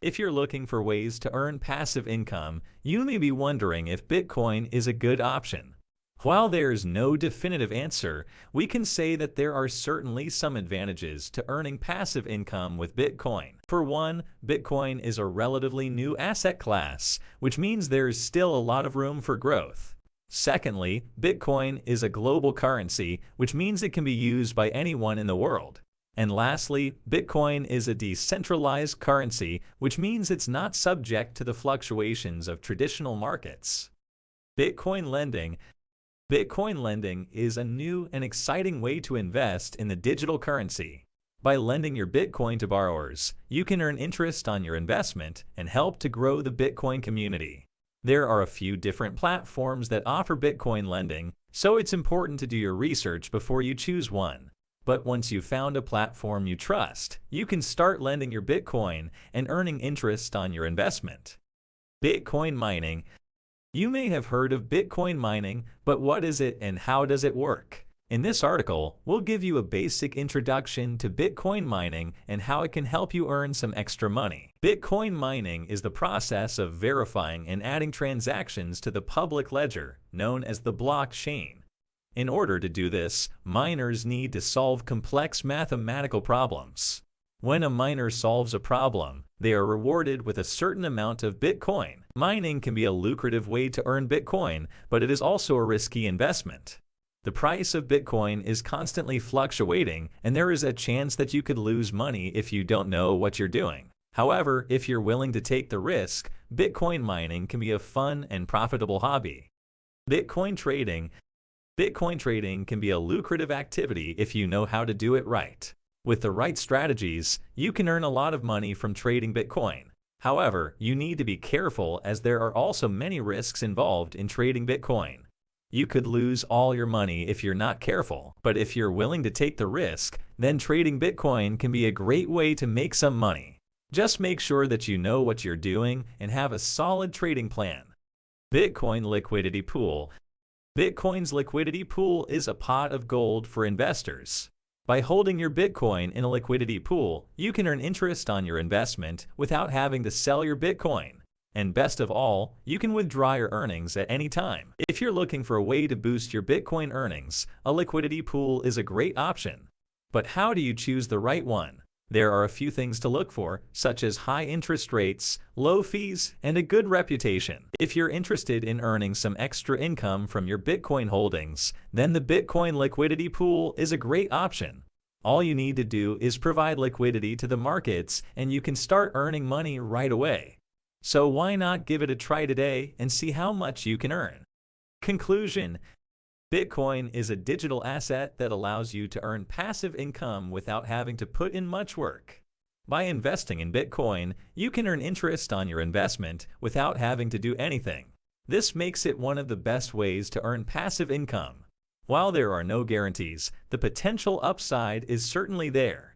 If you're looking for ways to earn passive income, you may be wondering if Bitcoin is a good option. While there's no definitive answer, we can say that there are certainly some advantages to earning passive income with Bitcoin. For one, Bitcoin is a relatively new asset class, which means there's still a lot of room for growth. Secondly, Bitcoin is a global currency, which means it can be used by anyone in the world. And lastly, Bitcoin is a decentralized currency, which means it's not subject to the fluctuations of traditional markets. Bitcoin lending. Bitcoin lending is a new and exciting way to invest in the digital currency. By lending your Bitcoin to borrowers, you can earn interest on your investment and help to grow the Bitcoin community. There are a few different platforms that offer Bitcoin lending, so it's important to do your research before you choose one. But once you've found a platform you trust, you can start lending your Bitcoin and earning interest on your investment. Bitcoin mining. You may have heard of Bitcoin mining, but what is it and how does it work? In this article, we'll give you a basic introduction to Bitcoin mining and how it can help you earn some extra money. Bitcoin mining is the process of verifying and adding transactions to the public ledger, known as the blockchain. In order to do this, miners need to solve complex mathematical problems. When a miner solves a problem, they are rewarded with a certain amount of Bitcoin. Mining can be a lucrative way to earn Bitcoin, but it is also a risky investment. The price of Bitcoin is constantly fluctuating, and there is a chance that you could lose money if you don't know what you're doing. However, if you're willing to take the risk, Bitcoin mining can be a fun and profitable hobby. Bitcoin trading. Bitcoin trading can be a lucrative activity if you know how to do it right. With the right strategies, you can earn a lot of money from trading Bitcoin. However, you need to be careful as there are also many risks involved in trading Bitcoin. You could lose all your money if you're not careful, but if you're willing to take the risk, then trading Bitcoin can be a great way to make some money. Just make sure that you know what you're doing and have a solid trading plan. Bitcoin liquidity pool. Bitcoin's liquidity pool is a pot of gold for investors. By holding your Bitcoin in a liquidity pool, you can earn interest on your investment without having to sell your Bitcoin. And best of all, you can withdraw your earnings at any time. If you're looking for a way to boost your Bitcoin earnings, a liquidity pool is a great option. But how do you choose the right one? There are a few things to look for, such as high interest rates, low fees, and a good reputation. If you're interested in earning some extra income from your Bitcoin holdings, then the Bitcoin liquidity pool is a great option. All you need to do is provide liquidity to the markets and you can start earning money right away. So why not give it a try today and see how much you can earn? Conclusion. Bitcoin is a digital asset that allows you to earn passive income without having to put in much work. By investing in Bitcoin, you can earn interest on your investment without having to do anything. This makes it one of the best ways to earn passive income. While there are no guarantees, the potential upside is certainly there.